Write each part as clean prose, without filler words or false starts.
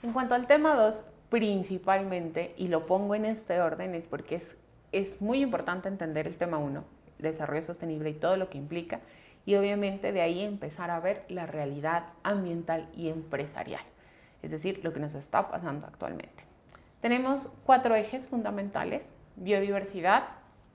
En cuanto al tema 2, principalmente, y lo pongo en este orden, es porque es muy importante entender el tema 1, desarrollo sostenible y todo lo que implica, y obviamente de ahí empezar a ver la realidad ambiental y empresarial, es decir, lo que nos está pasando actualmente. Tenemos 4 ejes fundamentales: biodiversidad,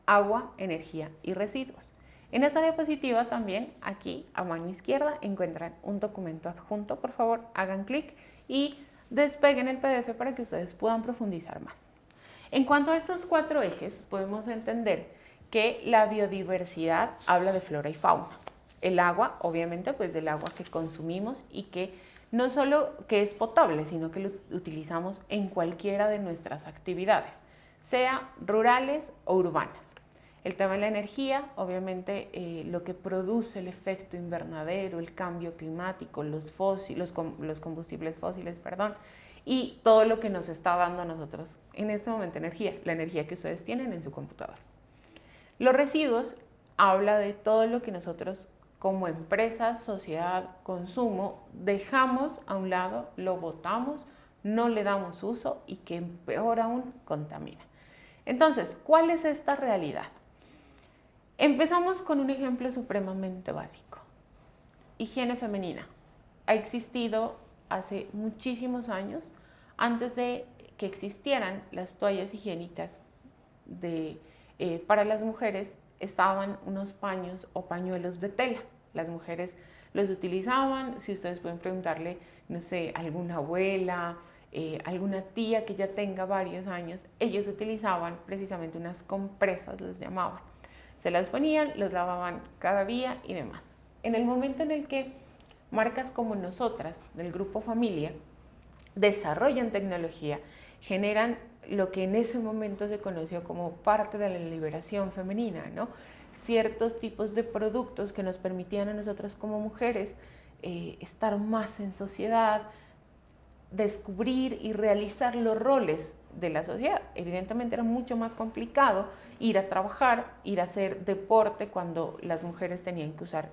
agua, energía y residuos. En esta diapositiva también, aquí a mano izquierda, encuentran un documento adjunto. Por favor, hagan clic y despeguen el PDF para que ustedes puedan profundizar más. En cuanto a estos 4 ejes, podemos entender que la biodiversidad habla de flora y fauna. El agua, obviamente, pues del agua que consumimos y que no solo que es potable, sino que lo utilizamos en cualquiera de nuestras actividades, sea rurales o urbanas. El tema de la energía, obviamente, lo que produce el efecto invernadero, el cambio climático, los combustibles fósiles, y todo lo que nos está dando a nosotros en este momento energía, la energía que ustedes tienen en su computador. Los residuos habla de todo lo que nosotros como empresa, sociedad, consumo, dejamos a un lado, lo botamos, no le damos uso y que peor aún contamina. Entonces, ¿cuál es esta realidad? Empezamos con un ejemplo supremamente básico. Higiene femenina. Ha existido hace muchísimos años, antes de que existieran las toallas higiénicas para las mujeres, estaban unos paños o pañuelos de tela. Las mujeres los utilizaban. Si ustedes pueden preguntarle, no sé, alguna abuela, alguna tía que ya tenga varios años, ellos utilizaban precisamente unas compresas, les llamaban. Se las ponían, los lavaban cada día y demás. En el momento en el que marcas como nosotras, del grupo Familia, desarrollan tecnología, generan lo que en ese momento se conoció como parte de la liberación femenina, ¿no? Ciertos tipos de productos que nos permitían a nosotras como mujeres estar más en sociedad, descubrir y realizar los roles de la sociedad. Evidentemente era mucho más complicado ir a trabajar, ir a hacer deporte cuando las mujeres tenían que usar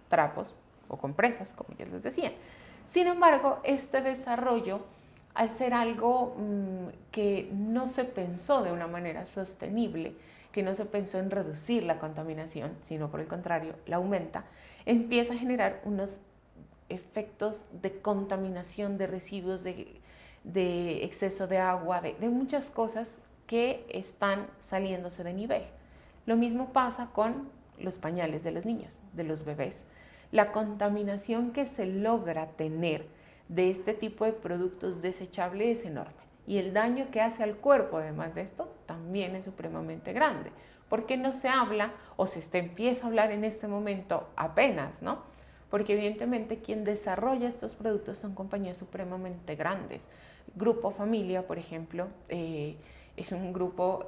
trapos o compresas, como ya les decía. Sin embargo, este desarrollo, al ser algo que no se pensó de una manera sostenible, que no se pensó en reducir la contaminación, sino por el contrario, la aumenta, empieza a generar unos efectos de contaminación, de residuos, de exceso de agua, de muchas cosas que están saliéndose de nivel. Lo mismo pasa con los pañales de los niños, de los bebés. La contaminación que se logra tener de este tipo de productos desechables es enorme. Y el daño que hace al cuerpo, además de esto, también es supremamente grande. Porque no se habla o empieza a hablar en este momento apenas, ¿no? Porque evidentemente quien desarrolla estos productos son compañías supremamente grandes. Grupo Familia, por ejemplo, es un grupo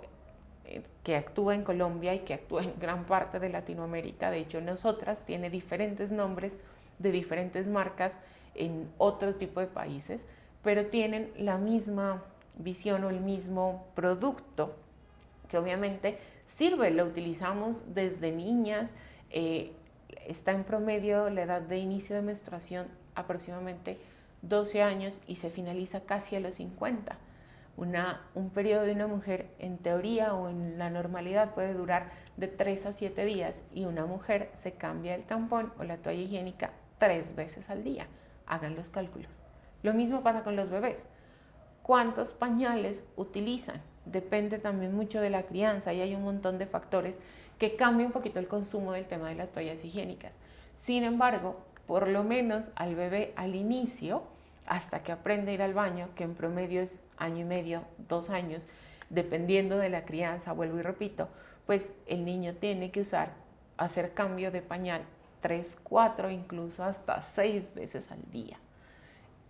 que actúa en Colombia y que actúa en gran parte de Latinoamérica. De hecho, nosotras tiene diferentes nombres de diferentes marcas en otro tipo de países, pero tienen la misma visión o el mismo producto que obviamente sirve, lo utilizamos desde niñas. Está en promedio la edad de inicio de menstruación aproximadamente 12 años y se finaliza casi a los 50. Un periodo de una mujer en teoría o en la normalidad puede durar de 3 a 7 días y una mujer se cambia el tampón o la toalla higiénica 3 veces al día. Hagan los cálculos. Lo mismo pasa con los bebés. ¿Cuántos pañales utilizan? Depende también mucho de la crianza y hay un montón de factores que cambia un poquito el consumo del tema de las toallas higiénicas. Sin embargo, por lo menos al bebé al inicio, hasta que aprende a ir al baño, que en promedio es año y medio, 2 años, dependiendo de la crianza, vuelvo y repito, pues el niño tiene que hacer cambio de pañal 3, 4, incluso hasta 6 veces al día.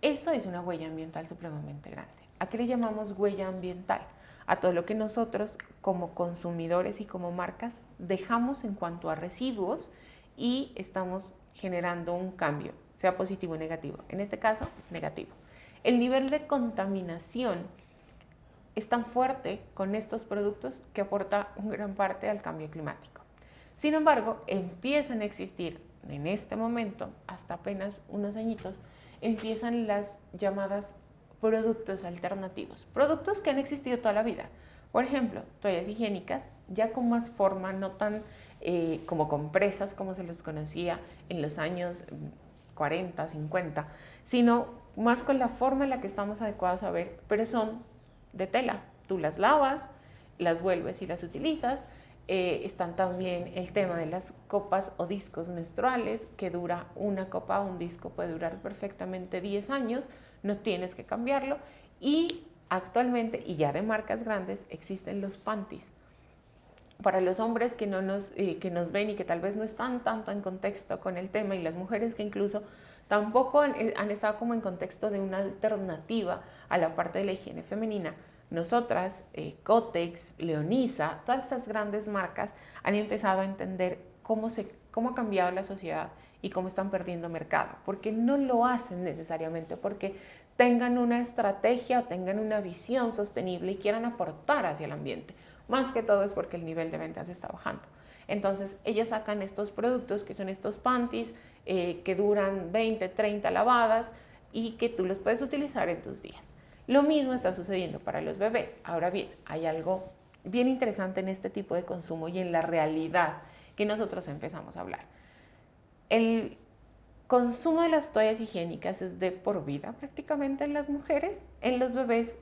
Eso es una huella ambiental supremamente grande. ¿A qué le llamamos huella ambiental? A todo lo que nosotros como consumidores y como marcas dejamos en cuanto a residuos y estamos generando un cambio, sea positivo o negativo. En este caso, negativo. El nivel de contaminación es tan fuerte con estos productos que aporta una gran parte al cambio climático. Sin embargo, empiezan a existir en este momento, hasta apenas unos añitos, empiezan las llamadas productos alternativos, productos que han existido toda la vida. Por ejemplo, toallas higiénicas ya con más forma, no tan como compresas como se les conocía en los años 40, 50, sino más con la forma en la que estamos adecuados a ver, pero son de tela. Tú las lavas, las vuelves y las utilizas. Están también el tema de las copas o discos menstruales, que dura una copa o un disco, puede durar perfectamente 10 años, no tienes que cambiarlo. Y actualmente, y ya de marcas grandes, existen los panties. Para los hombres que nos ven y que tal vez no están tanto en contexto con el tema, y las mujeres que incluso tampoco han estado como en contexto de una alternativa a la parte de la higiene femenina, nosotras, Kotex, Leonisa, todas estas grandes marcas han empezado a entender cómo ha cambiado la sociedad y cómo están perdiendo mercado, porque no lo hacen necesariamente porque tengan una estrategia o tengan una visión sostenible y quieran aportar hacia el ambiente. Más que todo es porque el nivel de ventas está bajando. Entonces, ellas sacan estos productos que son estos panties que duran 20, 30 lavadas y que tú los puedes utilizar en tus días. Lo mismo está sucediendo para los bebés. Ahora bien, hay algo bien interesante en este tipo de consumo y en la realidad que nosotros empezamos a hablar. El consumo de las toallas higiénicas es de por vida prácticamente en las mujeres. En los bebés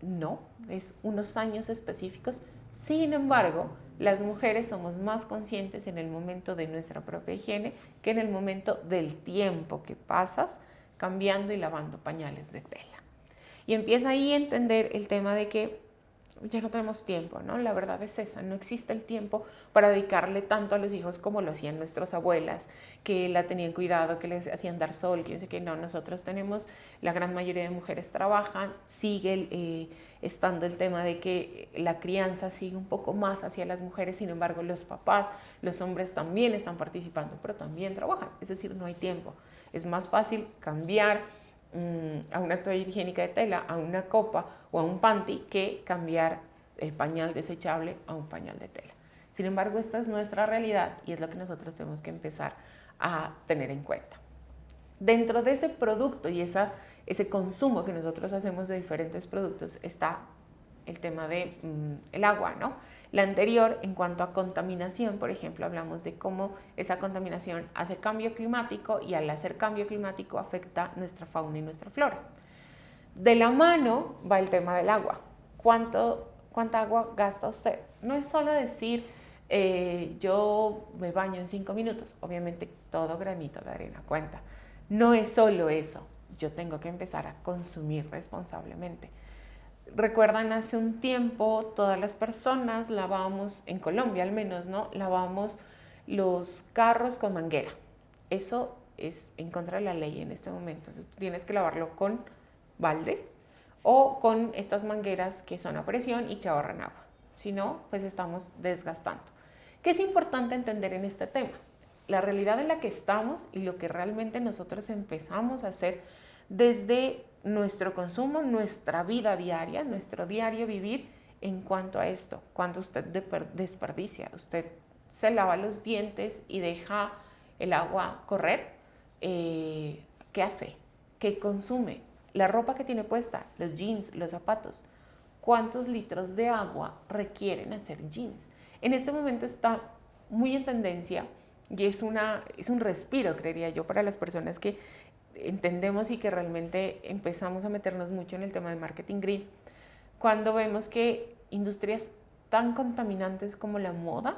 no, es unos años específicos. Sin embargo, las mujeres somos más conscientes en el momento de nuestra propia higiene que en el momento del tiempo que pasas cambiando y lavando pañales de tela. Y empieza ahí a entender el tema de que ya no tenemos tiempo, ¿no? La verdad es esa, no existe el tiempo para dedicarle tanto a los hijos como lo hacían nuestras abuelas, que la tenían cuidado, que les hacían dar sol, que no sé qué. No, nosotros tenemos, la gran mayoría de mujeres trabajan, sigue estando el tema de que la crianza sigue un poco más hacia las mujeres, sin embargo los papás, los hombres también están participando, pero también trabajan, es decir, no hay tiempo. Es más fácil cambiar a una toalla higiénica de tela, a una copa o a un panty que cambiar el pañal desechable a un pañal de tela. Sin embargo, esta es nuestra realidad y es lo que nosotros tenemos que empezar a tener en cuenta. Dentro de ese producto y ese consumo que nosotros hacemos de diferentes productos está el tema de el agua, ¿no? La anterior, en cuanto a contaminación, por ejemplo, hablamos de cómo esa contaminación hace cambio climático y al hacer cambio climático afecta nuestra fauna y nuestra flora. De la mano va el tema del agua. ¿Cuánta agua gasta usted? No es solo decir, yo me baño en 5 minutos. Obviamente todo granito de arena cuenta. No es solo eso. Yo tengo que empezar a consumir responsablemente. Recuerdan, hace un tiempo todas las personas lavábamos, en Colombia al menos, ¿no? Lavábamos los carros con manguera. Eso es en contra de la ley en este momento. Entonces, tienes que lavarlo con balde o con estas mangueras que son a presión y que ahorran agua. Si no, pues estamos desgastando. ¿Qué es importante entender en este tema? La realidad en la que estamos y lo que realmente nosotros empezamos a hacer desde nuestro consumo, nuestra vida diaria, nuestro diario vivir en cuanto a esto. Cuando usted desperdicia, usted se lava los dientes y deja el agua correr, ¿qué hace? ¿Qué consume? La ropa que tiene puesta, los jeans, los zapatos. ¿Cuántos litros de agua requieren hacer jeans? En este momento está muy en tendencia y es un respiro, creería yo, para las personas que entendemos y que realmente empezamos a meternos mucho en el tema de marketing green, cuando vemos que industrias tan contaminantes como la moda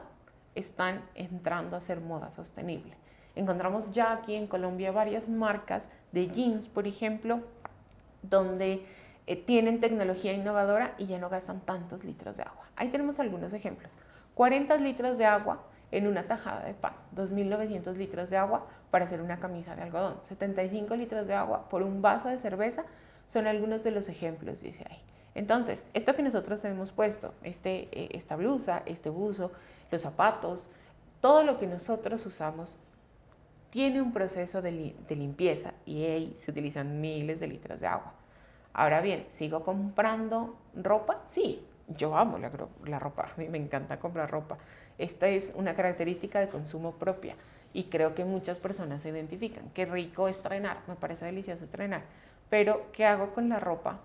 están entrando a ser moda sostenible. Encontramos ya aquí en Colombia varias marcas de jeans, por ejemplo, donde tienen tecnología innovadora y ya no gastan tantos litros de agua. Ahí tenemos algunos ejemplos. 40 litros de agua en una tajada de pan, 2.900 litros de agua para hacer una camisa de algodón, 75 litros de agua por un vaso de cerveza, son algunos de los ejemplos, dice ahí. Entonces, esto que nosotros tenemos puesto, esta blusa, este buzo, los zapatos, todo lo que nosotros usamos tiene un proceso de limpieza y ahí se utilizan miles de litros de agua. Ahora bien, ¿sigo comprando ropa? Sí, yo amo la ropa, a mí me encanta comprar ropa. Esta es una característica de consumo propia y creo que muchas personas se identifican. Qué rico estrenar, me parece delicioso estrenar, pero ¿qué hago con la ropa?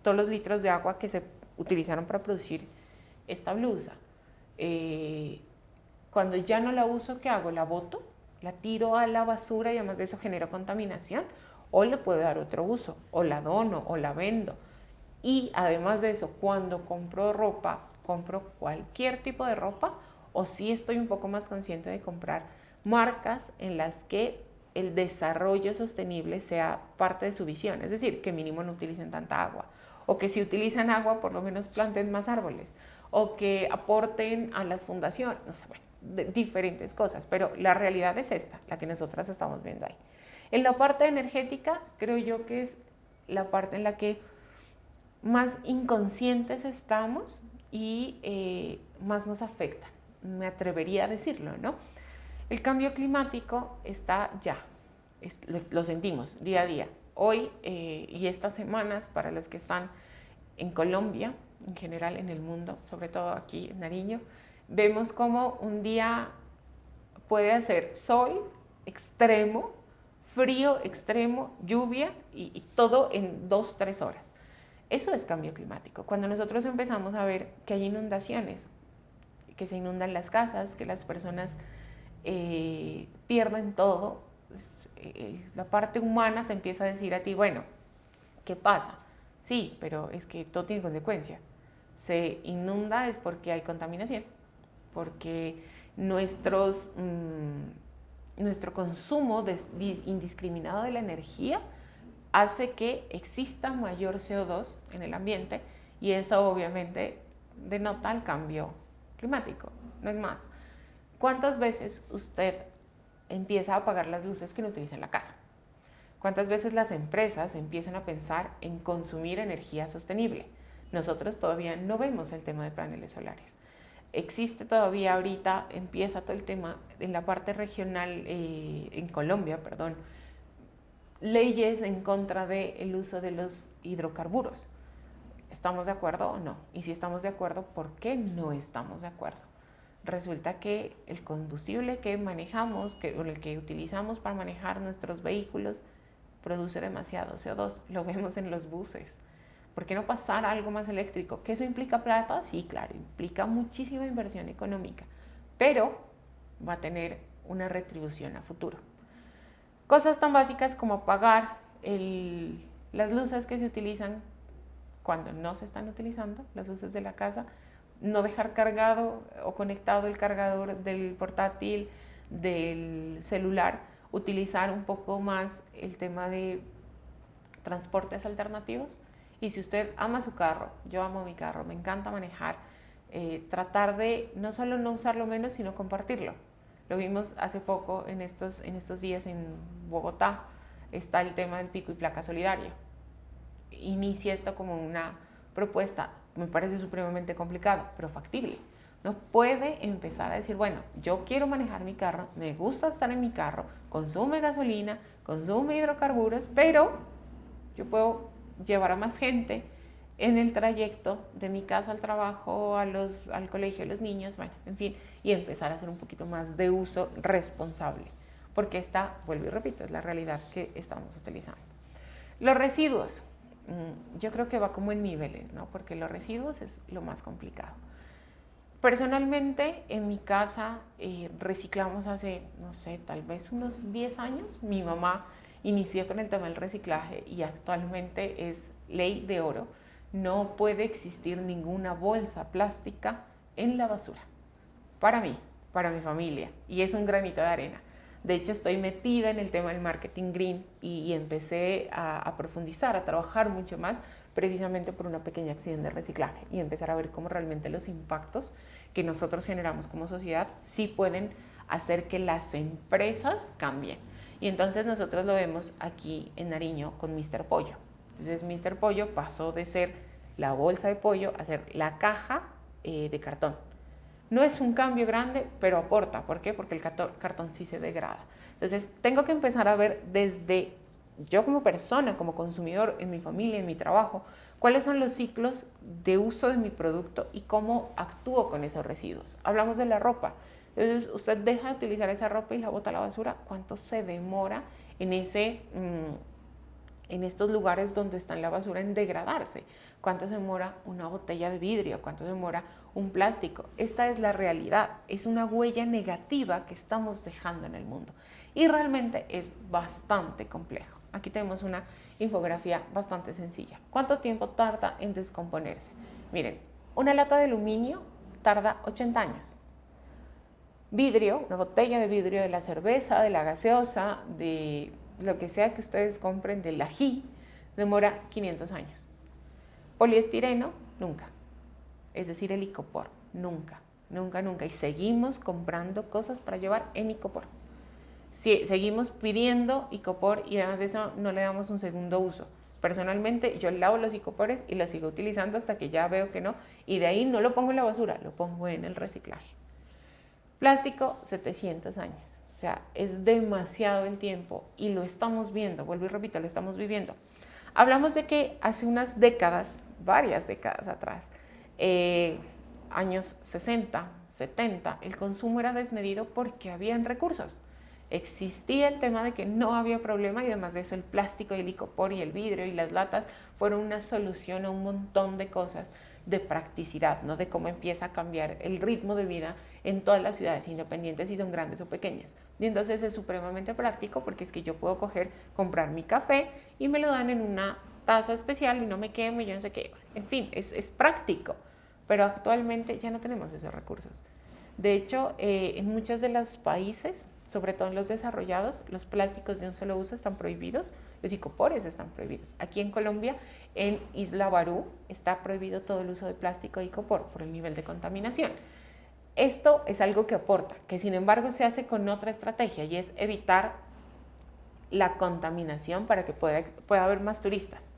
Todos los litros de agua que se utilizaron para producir esta blusa. Cuando ya no la uso, ¿qué hago? ¿La boto? ¿La tiro a la basura y además de eso genero contaminación? ¿O le puedo dar otro uso? ¿O la dono? ¿O la vendo? Y además de eso, cuando compro ropa, compro cualquier tipo de ropa, o sí estoy un poco más consciente de comprar marcas en las que el desarrollo sostenible sea parte de su visión, es decir, que mínimo no utilicen tanta agua, o que si utilizan agua, por lo menos planten más árboles, o que aporten a las fundaciones, no sé, bueno, diferentes cosas, pero la realidad es esta, la que nosotras estamos viendo ahí. En la parte energética, creo yo que es la parte en la que más inconscientes estamos y más nos afecta, me atrevería a decirlo, ¿no? El cambio climático está ya, lo sentimos día a día. Hoy y estas semanas, para los que están en Colombia, en general en el mundo, sobre todo aquí en Nariño, vemos como un día puede hacer sol extremo, frío extremo, lluvia y todo en 2-3 horas. Eso es cambio climático. Cuando nosotros empezamos a ver que hay inundaciones, que se inundan las casas, que las personas pierden todo, la parte humana te empieza a decir a ti, bueno, ¿qué pasa? Sí, pero es que todo tiene consecuencia. Se inunda es porque hay contaminación, porque nuestro consumo indiscriminado de la energía hace que exista mayor CO2 en el ambiente y eso obviamente denota el cambio climático, no es más. ¿Cuántas veces usted empieza a apagar las luces que no utiliza en la casa? ¿Cuántas veces las empresas empiezan a pensar en consumir energía sostenible? Nosotros todavía no vemos el tema de paneles solares. Existe todavía ahorita, empieza todo el tema en la parte regional, en Colombia, perdón, leyes en contra del uso de los hidrocarburos. ¿Estamos de acuerdo o no? Y si estamos de acuerdo, ¿por qué no estamos de acuerdo? Resulta que el combustible que manejamos, o el que utilizamos para manejar nuestros vehículos, produce demasiado CO2. Lo vemos en los buses. ¿Por qué no pasar a algo más eléctrico? ¿Que eso implica plata? Sí, claro, implica muchísima inversión económica, pero va a tener una retribución a futuro. Cosas tan básicas como apagar las luces que se utilizan cuando no se están utilizando, las luces de la casa, no dejar cargado o conectado el cargador del portátil, del celular, utilizar un poco más el tema de transportes alternativos. Y si usted ama su carro, yo amo mi carro, me encanta manejar, tratar de no solo no usarlo menos, sino compartirlo. Lo vimos hace poco en estos días en Bogotá, está el tema del pico y placa solidario. Inicia esto como una propuesta, me parece supremamente complicado, pero factible. No puede empezar a decir, bueno, yo quiero manejar mi carro, me gusta estar en mi carro, consume gasolina, consume hidrocarburos, pero yo puedo llevar a más gente en el trayecto de mi casa al trabajo, al colegio de los niños, bueno, en fin, y empezar a hacer un poquito más de uso responsable, porque esta, vuelvo y repito, es la realidad que estamos utilizando. Los residuos, yo creo que va como en niveles, ¿no? Porque los residuos es lo más complicado. Personalmente, en mi casa reciclamos hace, no sé, tal vez unos 10 años. Mi mamá inició con el tema del reciclaje y actualmente es ley de oro. No puede existir ninguna bolsa plástica en la basura. Para mí, para mi familia. Y es un granito de arena. De hecho, estoy metida en el tema del marketing green y empecé a profundizar, a trabajar mucho más precisamente por una pequeña acción de reciclaje y empezar a ver cómo realmente los impactos que nosotros generamos como sociedad sí pueden hacer que las empresas cambien. Y entonces nosotros lo vemos aquí en Nariño con Mr. Pollo. Entonces Mr. Pollo pasó de ser la bolsa de pollo a ser la caja de cartón. No es un cambio grande, pero aporta. ¿Por qué? Porque el cartón sí se degrada. Entonces, tengo que empezar a ver desde yo como persona, como consumidor, en mi familia, en mi trabajo, cuáles son los ciclos de uso de mi producto y cómo actúo con esos residuos. Hablamos de la ropa. Entonces, usted deja de utilizar esa ropa y la bota a la basura. ¿Cuánto se demora en en estos lugares donde está la basura en degradarse. ¿Cuánto se demora una botella de vidrio? ¿Cuánto se demora un plástico? Esta es la realidad, es una huella negativa que estamos dejando en el mundo y realmente es bastante complejo. Aquí tenemos una infografía bastante sencilla. ¿Cuánto tiempo tarda en descomponerse? Miren, una lata de aluminio tarda 80 años. Vidrio, una botella de vidrio de la cerveza, de la gaseosa, de lo que sea que ustedes compren, del ají, demora 500 años. Poliestireno, nunca. Es decir, el icopor, nunca, nunca, nunca. Y seguimos comprando cosas para llevar en icopor. Seguimos pidiendo icopor y además de eso no le damos un segundo uso. Personalmente yo lavo los icopores y los sigo utilizando hasta que ya veo que no, y de ahí no lo pongo en la basura, lo pongo en el reciclaje. Plástico, 700 años. O sea, es demasiado el tiempo y lo estamos viendo, vuelvo y repito, lo estamos viviendo. Hablamos de que hace unas décadas, varias décadas atrás, años 60, 70, el consumo era desmedido porque habían recursos. Existía el tema de que no había problema y además de eso el plástico y el icopor y el vidrio y las latas fueron una solución a un montón de cosas de practicidad, ¿no? De cómo empieza a cambiar el ritmo de vida en todas las ciudades, independientes si son grandes o pequeñas. Y entonces es supremamente práctico porque es que yo puedo comprar mi café y me lo dan en una taza especial y no me quemo y yo no sé qué. En fin, es práctico, pero actualmente ya no tenemos esos recursos. De hecho, en muchos de los países, sobre todo en los desarrollados, los plásticos de un solo uso están prohibidos, los icopores están prohibidos. Aquí en Colombia, en Isla Barú, está prohibido todo el uso de plástico e icopor por el nivel de contaminación. Esto es algo que aporta, que sin embargo se hace con otra estrategia y es evitar la contaminación para que pueda haber más turistas.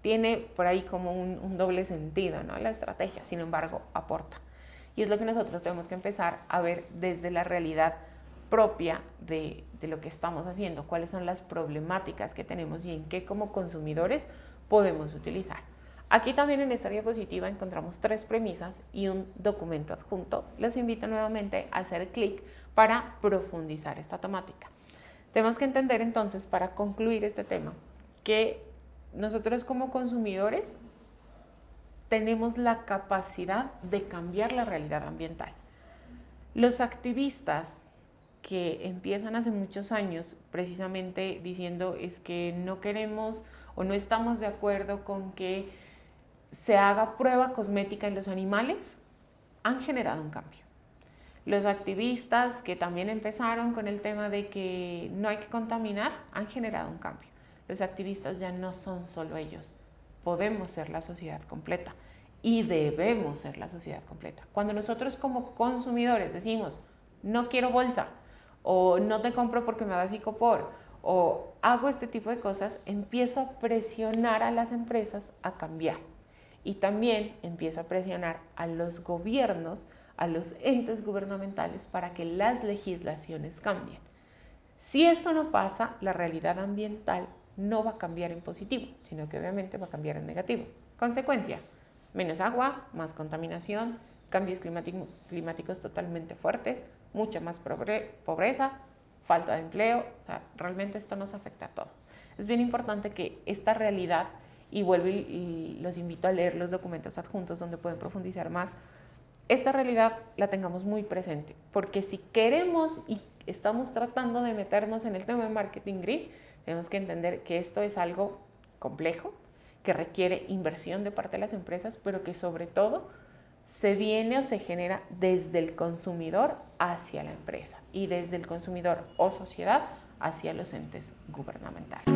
Tiene por ahí como un doble sentido, ¿no? La estrategia, sin embargo, aporta. Y es lo que nosotros tenemos que empezar a ver desde la realidad propia de lo que estamos haciendo, cuáles son las problemáticas que tenemos y en qué como consumidores podemos utilizar. Aquí también en esta diapositiva encontramos 3 premisas y un documento adjunto. Les invito nuevamente a hacer clic para profundizar esta temática. Tenemos que entender entonces, para concluir este tema, que nosotros como consumidores tenemos la capacidad de cambiar la realidad ambiental. Los activistas que empiezan hace muchos años precisamente diciendo es que no queremos o no estamos de acuerdo con que se haga prueba cosmética en los animales, han generado un cambio. Los activistas que también empezaron con el tema de que no hay que contaminar, han generado un cambio. Los activistas ya no son solo ellos, podemos ser la sociedad completa y debemos ser la sociedad completa. Cuando nosotros como consumidores decimos, no quiero bolsa, o no te compro porque me das icopor, o hago este tipo de cosas, empiezo a presionar a las empresas a cambiar. Y también empiezo a presionar a los gobiernos, a los entes gubernamentales para que las legislaciones cambien. Si eso no pasa, la realidad ambiental no va a cambiar en positivo, sino que obviamente va a cambiar en negativo. Consecuencia, menos agua, más contaminación, cambios climáticos totalmente fuertes, mucha más pobreza, falta de empleo. O sea, realmente esto nos afecta a todos. Es bien importante que esta realidad, y vuelvo y los invito a leer los documentos adjuntos donde pueden profundizar más, esta realidad la tengamos muy presente, porque si queremos y estamos tratando de meternos en el tema de marketing green, tenemos que entender que esto es algo complejo, que requiere inversión de parte de las empresas, pero que sobre todo se viene o se genera desde el consumidor hacia la empresa y desde el consumidor o sociedad hacia los entes gubernamentales.